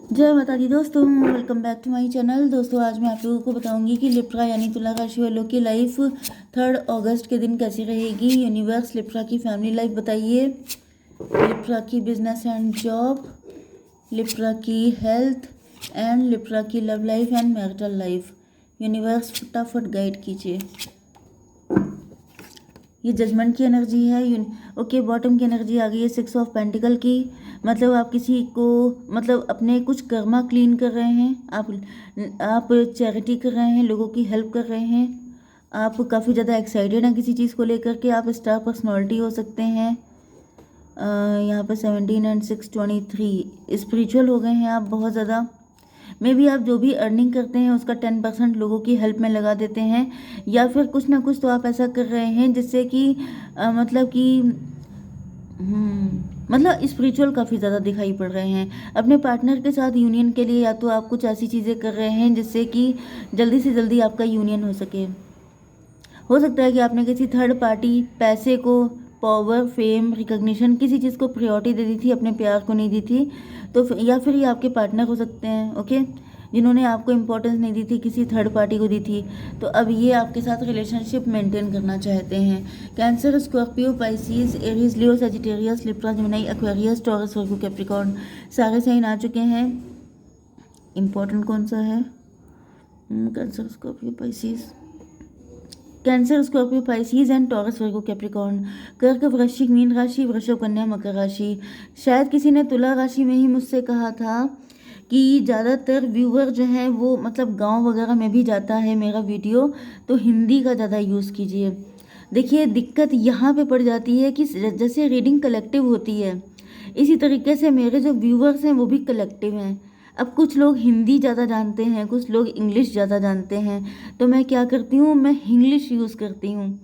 जय माता दी दोस्तों, welcome back to my channel. दोस्तों आज मैं आप लोगों को बताऊंगी कि लिब्रा यानी तुला राशि वालों की लाइफ 3 अगस्त के दिन कैसी रहेगी। यूनिवर्स लिब्रा की फैमिली लाइफ बताइए, लिब्रा की बिजनेस एंड जॉब, लिब्रा की हेल्थ एंड लिब्रा की love life and marital life. Universe फटाफट गाइड कीजिए। ये जजमेंट की एनर्जी है। ओके, बॉटम की एनर्जी आ गई है 6 ऑफ पेंटिकल की। मतलब आप किसी को अपने कुछ कर्मा क्लीन कर रहे हैं, आप चैरिटी कर रहे हैं, लोगों की हेल्प कर रहे हैं। आप काफ़ी ज़्यादा एक्साइटेड हैं किसी चीज़ को लेकर के। आप स्टार पर्सनालिटी हो सकते हैं। यहाँ पर 17 एंड 6 23 स्पिरिचुअल हो गए हैं आप बहुत ज़्यादा। मे बी आप जो भी अर्निंग करते हैं उसका 10% लोगों की हेल्प में लगा देते हैं, या फिर कुछ ना कुछ तो आप ऐसा कर रहे हैं जिससे कि स्पिरिचुअल काफ़ी ज़्यादा दिखाई पड़ रहे हैं। अपने पार्टनर के साथ यूनियन के लिए या तो आप कुछ ऐसी चीज़ें कर रहे हैं जिससे कि जल्दी से जल्दी आपका यूनियन हो सके। हो सकता है कि आपने किसी थर्ड पार्टी पैसे को, पावर, फेम, रिकग्निशन, किसी चीज़ को प्रायोरिटी दे दी थी, अपने प्यार को नहीं दी थी। तो या फिर ये आपके पार्टनर हो सकते हैं, ओके, जिन्होंने आपको इम्पोर्टेंस नहीं दी थी, किसी थर्ड पार्टी को दी थी। तो अब ये आपके साथ रिलेशनशिप मेंटेन करना चाहते हैं। Cancer, Scorpio, Pisces, Aries, Leo, Sagittarius, Libra, Gemini, Aquarius, Taurus, Virgo, Capricorn सारे साइन आ चुके हैं। इम्पोर्टेंट कौन सा है? Cancer, Scorpio, Pisces, Cancer, Scorpio, Pisces and Taurus, Virgo, Capricorn. कर्क, वृश्चिक, मीन राशि, वृषभ, कन्या, मकर राशि। शायद किसी ने तुला राशि में ही मुझसे कहा था कि ज़्यादातर व्यूवर जो हैं वो गांव वगैरह में भी जाता है मेरा वीडियो, तो हिंदी का ज़्यादा यूज़ कीजिए। देखिए, दिक्कत यहाँ पे पड़ जाती है कि जैसे रीडिंग कलेक्टिव होती है, इसी तरीके से मेरे जो व्यूवर्स हैं वो भी कलेक्टिव हैं। अब कुछ लोग हिंदी ज़्यादा जानते हैं, कुछ लोग इंग्लिश ज़्यादा जानते हैं, तो मैं क्या करती हूँ, मैं इंग्लिश यूज़ करती हूँ।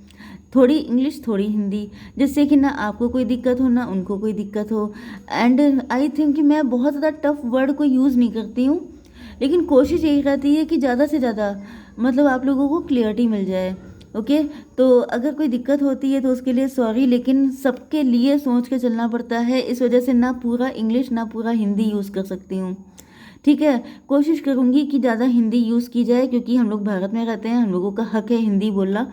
थोड़ी इंग्लिश थोड़ी हिंदी, जिससे कि ना आपको कोई दिक्कत हो ना उनको कोई दिक्कत हो। एंड आई थिंक कि मैं बहुत ज़्यादा टफ वर्ड को यूज़ नहीं करती हूँ, लेकिन कोशिश यही रहती है कि ज़्यादा से ज़्यादा आप लोगों को क्लियरिटी मिल जाए। ओके, तो अगर कोई दिक्कत होती है तो उसके लिए सॉरी, लेकिन सबके लिए सोच के चलना पड़ता है, इस वजह से ना पूरा इंग्लिश ना पूरा हिंदी यूज़ कर सकती हूँ। ठीक है, कोशिश करूँगी कि ज़्यादा हिंदी यूज़ की जाए, क्योंकि हम लोग भारत में रहते हैं, हम लोगों का हक है हिंदी बोलना,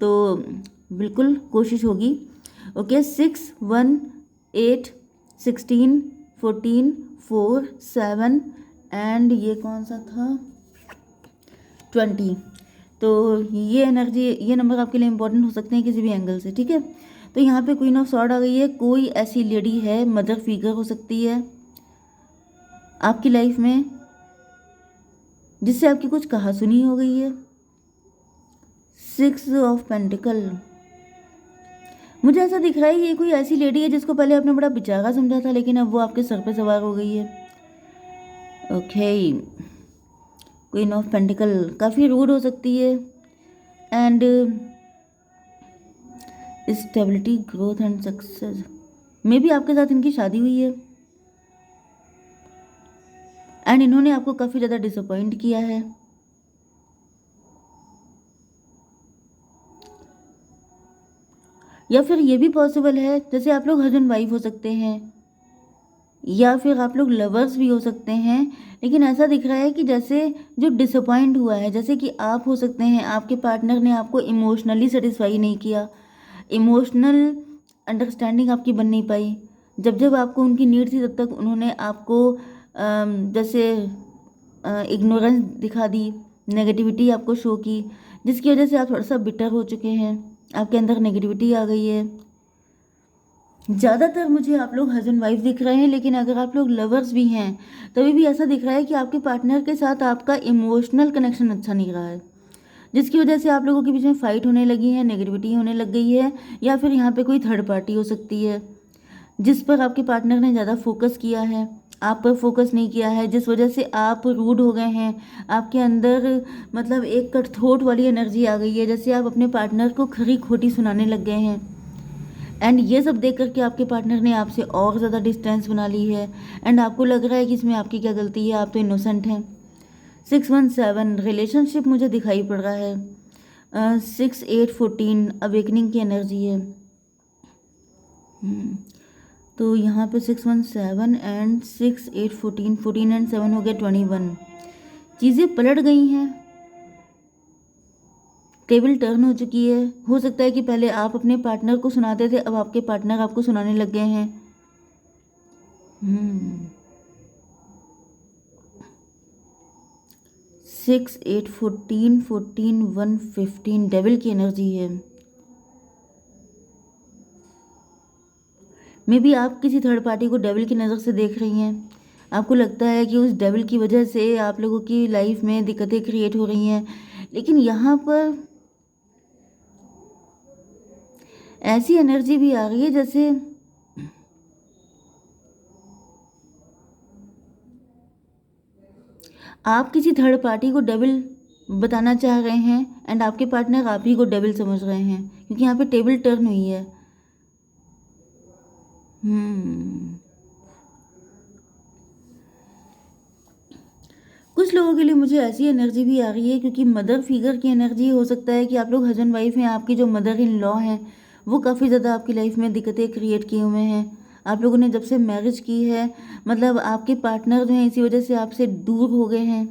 तो बिल्कुल कोशिश होगी। ओके, 6 1 8 16 14 4 7 एंड ये कौन सा था, 20। तो ये एनर्जी, ये नंबर आपके लिए इंपॉर्टेंट हो सकते हैं किसी भी एंगल से। ठीक है, तो यहाँ पे क्वीन ऑफ सॉर्ड आ गई है। कोई ऐसी लेडी है, मदर फिगर हो सकती है आपकी लाइफ में, जिससे आपकी कुछ कहा सुनी हो गई है। 6 ऑफ पेंटिकल, मुझे ऐसा दिख रहा है ये कोई ऐसी लेडी है जिसको पहले आपने बड़ा बेचारा समझा था, लेकिन अब वो आपके सर पे सवार हो गई है। ओके, क्वीन ऑफ पेंटिकल काफ़ी रूड हो सकती है। And stability, growth and success, मे भी आपके साथ इनकी शादी हुई है एंड इन्होंने आपको काफ़ी ज़्यादा डिसअपॉइंट किया है। या फिर ये भी पॉसिबल है, जैसे आप लोग हस्बैंड वाइफ हो सकते हैं, या फिर आप लोग लवर्स भी हो सकते हैं, लेकिन ऐसा दिख रहा है कि जैसे जो डिसअपॉइंट हुआ है, जैसे कि आप हो सकते हैं, आपके पार्टनर ने आपको इमोशनली सेटिस्फाई नहीं किया, इमोशनल अंडरस्टैंडिंग आपकी बन नहीं पाई। जब जब आपको उनकी नीड थी तब तक उन्होंने आपको जैसे इग्नोरेंस दिखा दी, नेगेटिविटी आपको शो की, जिसकी वजह से आप थोड़ा सा बिटर हो चुके हैं, आपके अंदर नेगेटिविटी आ गई है। ज़्यादातर मुझे आप लोग हस्बैंड वाइफ दिख रहे हैं, लेकिन अगर आप लोग लवर्स भी हैं तभी भी ऐसा दिख रहा है कि आपके पार्टनर के साथ आपका इमोशनल कनेक्शन अच्छा नहीं रहा है, जिसकी वजह से आप लोगों के बीच में फाइट होने लगी है, नेगेटिविटी होने लग गई है। या फिर यहाँ पे कोई थर्ड पार्टी हो सकती है जिस पर आपके पार्टनर ने ज़्यादा फोकस किया है, आप पर फोकस नहीं किया है, जिस वजह से आप रूड हो गए हैं। आपके अंदर एक कठोट वाली एनर्जी आ गई है, जैसे आप अपने पार्टनर को खरी खोटी सुनाने लग गए हैं। एंड ये सब देख करके आपके पार्टनर ने आपसे और ज़्यादा डिस्टेंस बना ली है, एंड आपको लग रहा है कि इसमें आपकी क्या गलती है, आप तो इनोसेंट हैं। 617 रिलेशनशिप मुझे दिखाई पड़ रहा है। 6 8 14 अवेकनिंग की एनर्जी है। तो यहाँ पे 617 एंड 6 8 14, 14 एंड 7 हो गया 21। चीज़ें पलट गई हैं, टेबल टर्न हो चुकी है। हो सकता है कि पहले आप अपने पार्टनर को सुनाते थे, अब आपके पार्टनर आपको सुनाने लग गए हैं। 6 8 14, 14 1 15 डेविल की एनर्जी है। मे बी आप किसी थर्ड पार्टी को डेविल की नज़र से देख रही हैं। आपको लगता है कि उस डेविल की वजह से आप लोगों की लाइफ में दिक्कतें क्रिएट हो रही हैं, लेकिन यहाँ पर ऐसी एनर्जी भी आ रही है जैसे आप किसी थर्ड पार्टी को डेविल बताना चाह रहे हैं एंड आपके पार्टनर आप ही को डेविल समझ रहे हैं, क्योंकि यहाँ पे टेबल टर्न हुई है। कुछ लोगों के लिए मुझे ऐसी एनर्जी भी आ रही है, क्योंकि मदर फिगर की एनर्जी हो सकता है कि आप लोग हस्बैंड वाइफ हैं, आपकी जो मदर इन लॉ हैं वो काफ़ी ज़्यादा आपकी लाइफ में दिक्कतें क्रिएट किए हुए हैं। आप लोगों ने जब से मैरिज की है, मतलब आपके पार्टनर जो हैं इसी वजह से आपसे दूर हो गए हैं,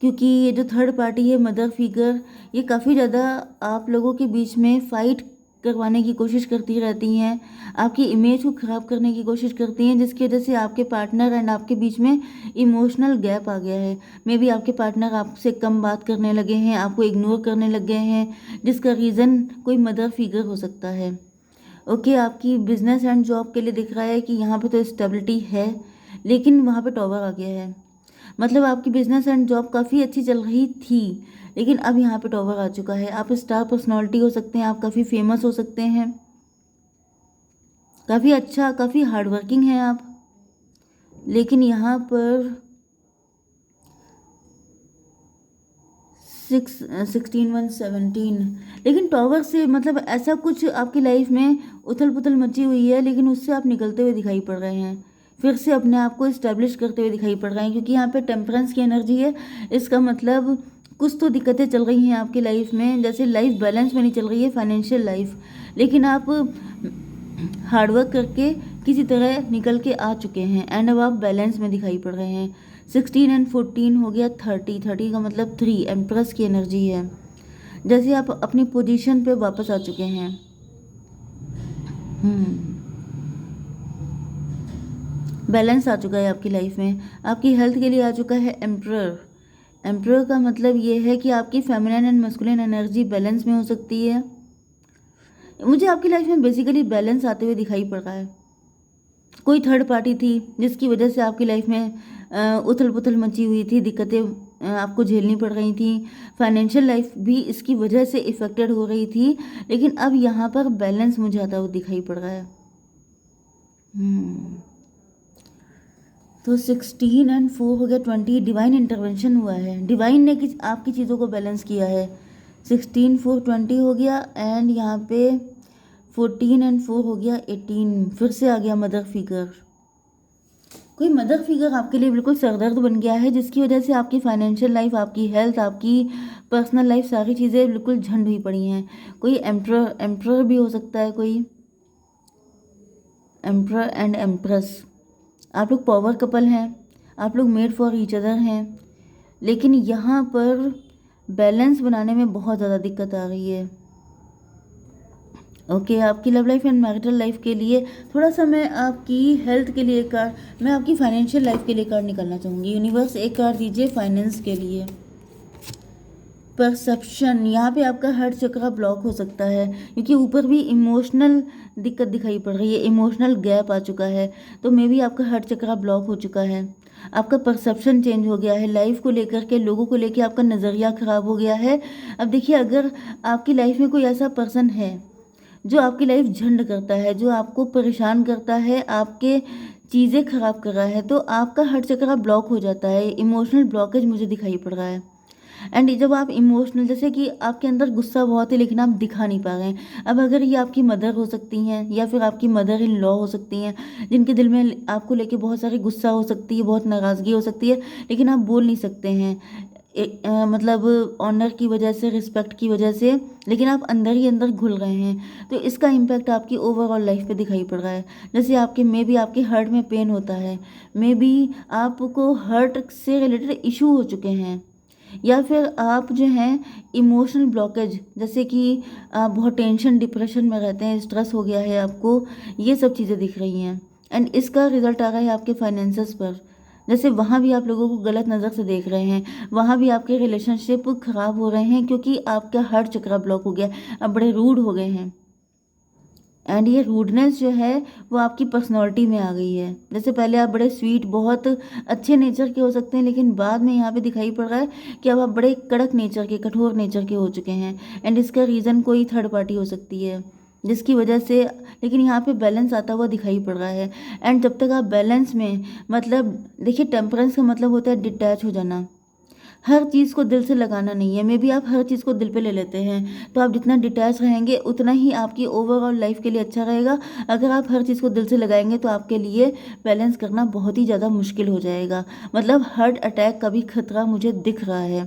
क्योंकि ये जो थर्ड पार्टी है मदर फिगर, ये काफ़ी ज़्यादा आप लोगों के बीच में फ़ाइट करवाने की कोशिश करती रहती हैं, आपकी इमेज को ख़राब करने की कोशिश करती हैं, जिसकी वजह से आपके पार्टनर एंड आपके बीच में इमोशनल गैप आ गया है। मे बी आपके पार्टनर आपसे कम बात करने लगे हैं, आपको इग्नोर करने लग गए हैं, जिसका रीज़न कोई मदर फिगर हो सकता है। ओके, आपकी बिजनेस एंड जॉब के लिए दिख रहा है कि यहाँ पे तो स्टेबिलिटी है, लेकिन वहाँ पे टॉवर आ गया है। मतलब आपकी बिजनेस एंड जॉब काफ़ी अच्छी चल रही थी, लेकिन अब यहाँ पे टॉवर आ चुका है। आप स्टार पर्सनालिटी हो सकते हैं, आप काफ़ी फेमस हो सकते हैं, काफ़ी अच्छा, काफ़ी हार्ड वर्किंग हैं आप, लेकिन यहाँ पर 16 1 17, लेकिन टॉवर से मतलब ऐसा कुछ आपकी लाइफ में उथल पुथल मची हुई है, लेकिन उससे आप निकलते हुए दिखाई पड़ रहे हैं, फिर से अपने आप को इस्टेब्लिश करते हुए दिखाई पड़ रहे हैं, क्योंकि यहाँ पे टेम्परेंस की एनर्जी है। इसका मतलब कुछ तो दिक्कतें चल रही हैं आपकी लाइफ में, जैसे लाइफ बैलेंस में नहीं चल रही है, फाइनेंशियल लाइफ, लेकिन आप हार्डवर्क करके किसी तरह निकल के आ चुके हैं एंड अब आप बैलेंस में दिखाई पड़ रहे हैं। 16 एंड 14 हो गया 30, 30 का मतलब 3 एम्प्रेस की एनर्जी है, जैसे आप अपनी पोजीशन पे वापस आ चुके हैं। बैलेंस आ चुका है आपकी लाइफ में, आपकी हेल्थ के लिए आ चुका है एम्प्रर। एम्प्रर का मतलब ये है कि आपकी feminine and masculine energy balance में हो सकती है। मुझे आपकी लाइफ में बेसिकली बैलेंस आते हुए दिखाई पड़ रहा है। कोई थर्ड पार्टी थी जिसकी वजह से आपकी लाइफ में उथल पुथल मची हुई थी, दिक्कतें आपको झेलनी पड़ रही थी, फाइनेंशियल लाइफ भी इसकी वजह से इफ़ेक्टेड हो रही थी, लेकिन अब यहाँ पर बैलेंस मुझे आता हुआ दिखाई पड़ रहा है। तो 16 एंड 4 हो गया 20, डिवाइन इंटरवेंशन हुआ है, डिवाइन ने आपकी चीज़ों को बैलेंस किया है। 16 4 20 हो गया एंड यहाँ पे 14 एंड 4 हो गया 18, फिर से आ गया मदर फिगर। कोई मदर फिगर आपके लिए बिल्कुल सरदर्द बन गया है, जिसकी वजह से आपकी फाइनेंशियल लाइफ, आपकी हेल्थ, आपकी पर्सनल लाइफ, सारी चीज़ें बिल्कुल झंड हुई पड़ी हैं। कोई एम्प्रर भी हो सकता है, कोई एम्प्रर एंड एम्प्रेस। आप लोग पावर कपल हैं, आप लोग मेड फॉर ईच अदर हैं, लेकिन यहाँ पर बैलेंस बनाने में बहुत ज़्यादा दिक्कत आ रही है। ओके, आपकी love life and marital life के लिए थोड़ा सा मैं आपकी हेल्थ के लिए एक कार्ड, मैं आपकी फाइनेंशियल लाइफ के लिए कार्ड निकालना चाहूँगी। यूनिवर्स एक कार्ड दीजिए फाइनेंस के लिए। परसेप्शन, यहाँ पे आपका हार्ट चक्रा ब्लॉक हो सकता है, क्योंकि ऊपर भी इमोशनल दिक्कत दिखाई पड़ रही है, इमोशनल गैप आ चुका है, तो मे बी आपका हार्ट चक्रा ब्लॉक हो चुका है, आपका परसेप्शन चेंज हो गया है, लाइफ को लेकर के, लोगों को लेकर आपका नज़रिया ख़राब हो गया है। अब देखिए, अगर आपकी लाइफ में कोई ऐसा पर्सन है जो आपकी लाइफ झंड करता है, जो आपको परेशान करता है, आपके चीज़ें ख़राब कर रहा है, तो आपका हार्ट चक्रा ब्लॉक हो जाता है, इमोशनल ब्लॉकेज मुझे दिखाई पड़ रहा है। एंड जब आप इमोशनल, जैसे कि आपके अंदर गुस्सा बहुत है लेकिन आप दिखा नहीं पा रहे हैं। अब अगर ये आपकी मदर हो सकती हैं या फिर आपकी मदर इन लॉ हो सकती हैं, जिनके दिल में आपको लेके बहुत सारी गुस्सा हो सकती है, बहुत नाराज़गी हो सकती है, लेकिन आप बोल नहीं सकते हैं, मतलब ऑनर की वजह से, रिस्पेक्ट की वजह से, लेकिन आप अंदर ही अंदर घुल रहे हैं। तो इसका इम्पैक्ट आपकी ओवरऑल लाइफ पे दिखाई पड़ रहा है। जैसे आपके मे बी आपके हार्ट में पेन होता है, मे बी आपको हार्ट से रिलेटेड इशू हो चुके हैं, या फिर आप जो हैं इमोशनल ब्लॉकेज, जैसे कि आप बहुत टेंशन डिप्रेशन में रहते हैं, स्ट्रेस हो गया है आपको, ये सब चीज़ें दिख रही हैं। एंड इसका रिजल्ट आ रहा है आपके फाइनेंसेस पर। जैसे वहाँ भी आप लोगों को गलत नज़र से देख रहे हैं, वहाँ भी आपके रिलेशनशिप खराब हो रहे हैं, क्योंकि आपका हर चक्रा ब्लॉक हो गया, आप बड़े रूड हो गए हैं। एंड ये रूडनेस जो है वो आपकी पर्सनैलिटी में आ गई है। जैसे पहले आप बड़े स्वीट, बहुत अच्छे नेचर के हो सकते हैं, लेकिन बाद में यहाँ पे दिखाई पड़ रहा है कि अब आप बड़े कड़क नेचर के, कठोर नेचर के हो चुके हैं। एंड इसका रीज़न कोई थर्ड पार्टी हो सकती है, जिसकी वजह से, लेकिन यहाँ पे बैलेंस आता हुआ दिखाई पड़ रहा है। एंड जब तक आप बैलेंस में, मतलब देखिए टेम्परेंस का मतलब होता है डिटैच हो जाना, हर चीज़ को दिल से लगाना नहीं है। मे बी आप हर चीज़ को दिल पे ले लेते हैं, तो आप जितना डिटैच रहेंगे उतना ही आपकी ओवरऑल लाइफ के लिए अच्छा रहेगा। अगर आप हर चीज़ को दिल से लगाएंगे तो आपके लिए बैलेंस करना बहुत ही ज़्यादा मुश्किल हो जाएगा। मतलब हार्ट अटैक का भी खतरा मुझे दिख रहा है।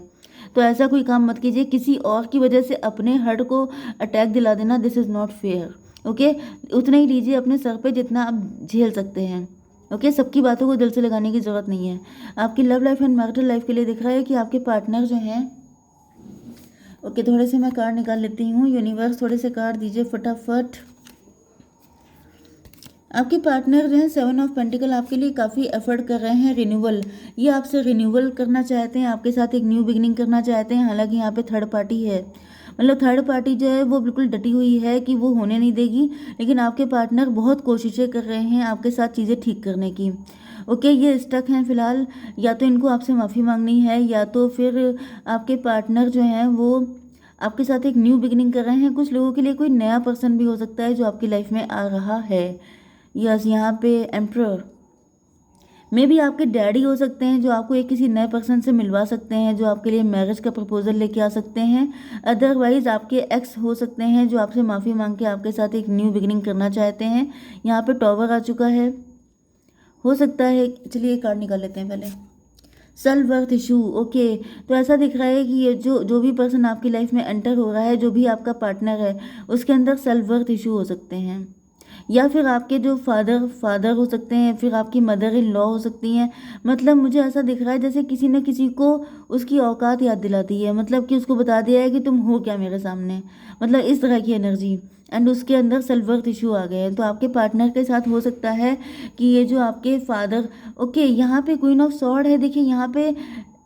तो ऐसा कोई काम मत कीजिए किसी और की वजह से अपने हार्ट को अटैक दिला देना, this is not fair. Okay, उतना ही लीजिए अपने सर पे जितना आप झेल सकते हैं। ओके, सबकी बातों को दिल से लगाने की ज़रूरत नहीं है। आपकी love life and marital life के लिए दिख रहा है कि आपके पार्टनर जो हैं, ओके थोड़े से मैं कार्ड निकाल लेती हूँ। यूनिवर्स थोड़े से कार्ड दीजिए फटाफट। आपके पार्टनर जो है 7 ऑफ पेंटिकल आपके लिए काफ़ी एफर्ट कर रहे हैं, रिन्यूअल, ये आपसे रिन्यूअल करना चाहते हैं, आपके साथ एक न्यू बिगनिंग करना चाहते हैं। हालांकि यहाँ पे थर्ड पार्टी है, मतलब थर्ड पार्टी जो है वो बिल्कुल डटी हुई है कि वो होने नहीं देगी, लेकिन आपके पार्टनर बहुत कोशिशें कर रहे हैं आपके साथ चीज़ें ठीक करने की। ओके, ये स्टक हैं फिलहाल, या तो इनको आपसे माफ़ी मांगनी है, या तो फिर आपके पार्टनर जो हैं वो आपके साथ एक न्यू बिगिनिंग कर रहे हैं। कुछ लोगों के लिए कोई नया पर्सन भी हो सकता है जो आपकी लाइफ में आ रहा है। यस, यहाँ पे एम्प्रर मे भी आपके डैडी हो सकते हैं जो आपको एक किसी नए पर्सन से मिलवा सकते हैं, जो आपके लिए मैरिज का प्रपोजल लेके आ सकते हैं। अदरवाइज आपके एक्स हो सकते हैं जो आपसे माफ़ी मांग के आपके साथ एक न्यू बिगिनिंग करना चाहते हैं। यहाँ पे टॉवर आ चुका है, हो सकता है। चलिए एक कार्ड निकाल लेते हैं पहले। सेल्फ वर्थ इशू, ओके, तो ऐसा दिख रहा है कि ये जो जो भी पर्सन आपकी लाइफ में एंटर हो रहा है, जो भी आपका पार्टनर है, उसके अंदर सेल्फ वर्थ इशू हो सकते हैं, या फिर आपके जो फादर हो सकते हैं, फिर आपकी मदर इन लॉ हो सकती हैं। मतलब मुझे ऐसा दिख रहा है जैसे किसी ने किसी को उसकी औकात याद दिला दी है, मतलब कि उसको बता दिया है कि तुम हो क्या मेरे सामने, मतलब इस तरह की एनर्जी। एंड उसके अंदर सेल्फ वर्थ इशू आ गए हैं। तो आपके पार्टनर के साथ हो सकता है कि ये जो आपके फादर, ओके यहाँ पे क्वीन ऑफ सॉर्ड है। देखिए यहाँ पे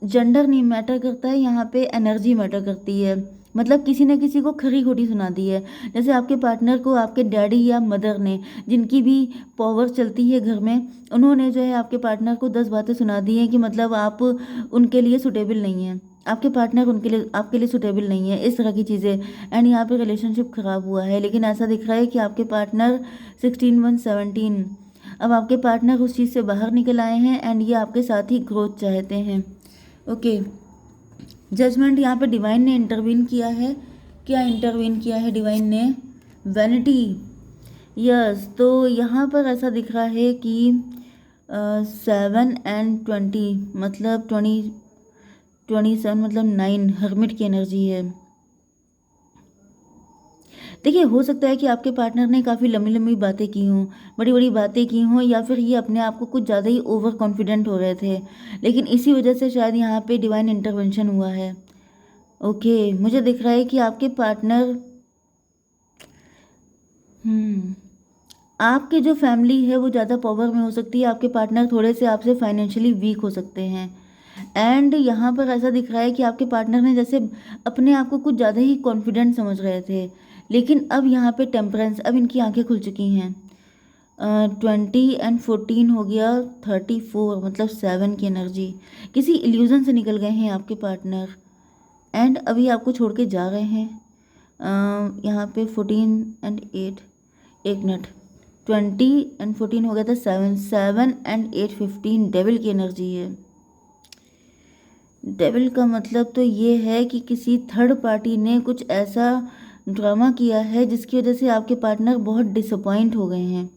जेंडर नहीं मैटर करता है, यहाँ पे एनर्जी मैटर करती है। मतलब किसी ने किसी को खरी खोटी सुना दी है। जैसे आपके पार्टनर को आपके डैडी या मदर ने, जिनकी भी पावर चलती है घर में, उन्होंने जो है आपके पार्टनर को 10 बातें सुना दी हैं कि मतलब आप उनके लिए सुटेबल नहीं हैं, आपके पार्टनर उनके लिए आपके लिए सुटेबल नहीं है, इस तरह की चीज़ें। एंड यहाँ पे रिलेशनशिप ख़राब हुआ है, लेकिन ऐसा दिख रहा है कि आपके पार्टनर 16/1/17, अब आपके पार्टनर उस चीज़ से बाहर निकल आए हैं एंड ये आपके साथ ही ग्रोथ चाहते हैं। ओके, जजमेंट यहाँ पे डिवाइन ने इंटरवीन किया है। क्या इंटरवीन किया है डिवाइन ने? Vanity, yes. तो यहाँ पर ऐसा दिख रहा है कि 7 and 20 मतलब 27 मतलब 9 हर्मिट की एनर्जी है। देखिए हो सकता है कि आपके पार्टनर ने काफ़ी लंबी लंबी बातें की हों, बड़ी बड़ी बातें की हों, या फिर ये अपने आप को कुछ ज़्यादा ही ओवर कॉन्फिडेंट हो रहे थे, लेकिन इसी वजह से शायद यहाँ पे डिवाइन इंटरवेंशन हुआ है। ओके, मुझे दिख रहा है कि आपके पार्टनर, आपके जो फैमिली है वो ज़्यादा पावर में हो सकती है। आपके पार्टनर थोड़े से आपसे फाइनेंशियली वीक हो सकते हैं। एंड यहाँ पर ऐसा दिख रहा है कि आपके पार्टनर ने जैसे अपने आप को कुछ ज़्यादा ही कॉन्फिडेंट समझ रहे थे, लेकिन अब यहाँ पे टेम्परेंस, अब इनकी आंखें खुल चुकी हैं। 20 and 14 हो गया, 34 मतलब 7 की एनर्जी, किसी इल्यूजन से निकल गए हैं आपके पार्टनर एंड अभी आपको छोड़ के जा रहे हैं। यहाँ पे 14 and 8, एक मिनट, 20 and 14 हो गया था 7 and 8 15, डेविल की एनर्जी है। डेविल का मतलब तो ये है कि किसी थर्ड पार्टी ने कुछ ऐसा ड्रामा किया है जिसकी वजह से आपके पार्टनर बहुत डिसअपॉइंट हो गए हैं।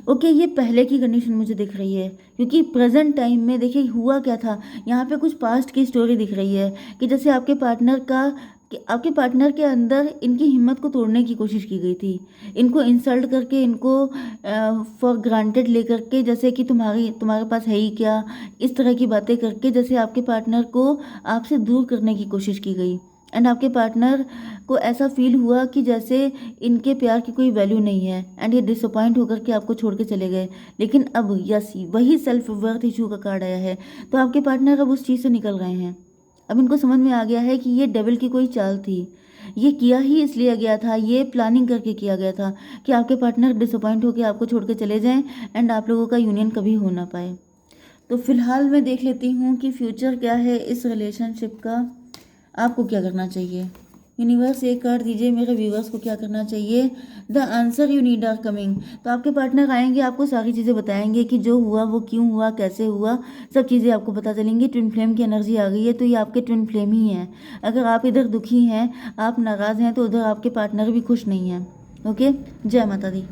ओके, ये पहले की कंडीशन मुझे दिख रही है, क्योंकि प्रेजेंट टाइम में देखिए हुआ क्या था। यहाँ पे कुछ पास्ट की स्टोरी दिख रही है कि जैसे आपके पार्टनर के अंदर इनकी हिम्मत को तोड़ने की कोशिश की गई थी, इनको इंसल्ट करके, इनको फॉर ग्रांटेड लेकर के, जैसे कि तुम्हारे पास है ही क्या, इस तरह की बातें करके जैसे आपके पार्टनर को आपसे दूर करने की कोशिश की गई। एंड आपके पार्टनर को ऐसा फील हुआ कि जैसे इनके प्यार की कोई वैल्यू नहीं है, एंड ये डिसअपॉइंट होकर के आपको छोड़ के चले गए। लेकिन अब यस, वही सेल्फ वर्थ इशू का कार्ड आया है, तो आपके पार्टनर अब उस चीज़ से निकल रहे हैं। अब इनको समझ में आ गया है कि ये डेविल की कोई चाल थी, ये किया ही इसलिए गया था, ये प्लानिंग करके किया गया था कि आपके पार्टनर डिसअपॉइंट होकर आपको छोड़ के चले जाएं एंड आप लोगों का यूनियन कभी हो ना पाए। तो फिलहाल मैं देख लेती हूँ कि फ्यूचर क्या है इस रिलेशनशिप का, आपको क्या करना चाहिए। यूनिवर्स एक कार्ड दीजिए मेरे व्यूवर्स को, क्या करना चाहिए। The answer you need are coming. तो आपके पार्टनर आएंगे, आपको सारी चीज़ें बताएंगे कि जो हुआ वो क्यों हुआ, कैसे हुआ, सब चीज़ें आपको पता चलेंगी। ट्विन फ्लेम की एनर्जी आ गई है, तो ये आपके ट्विन फ्लेम ही हैं। अगर आप इधर दुखी हैं, आप नाराज़ हैं, तो उधर आपके पार्टनर भी खुश नहीं हैं। ओके, जय माता दी।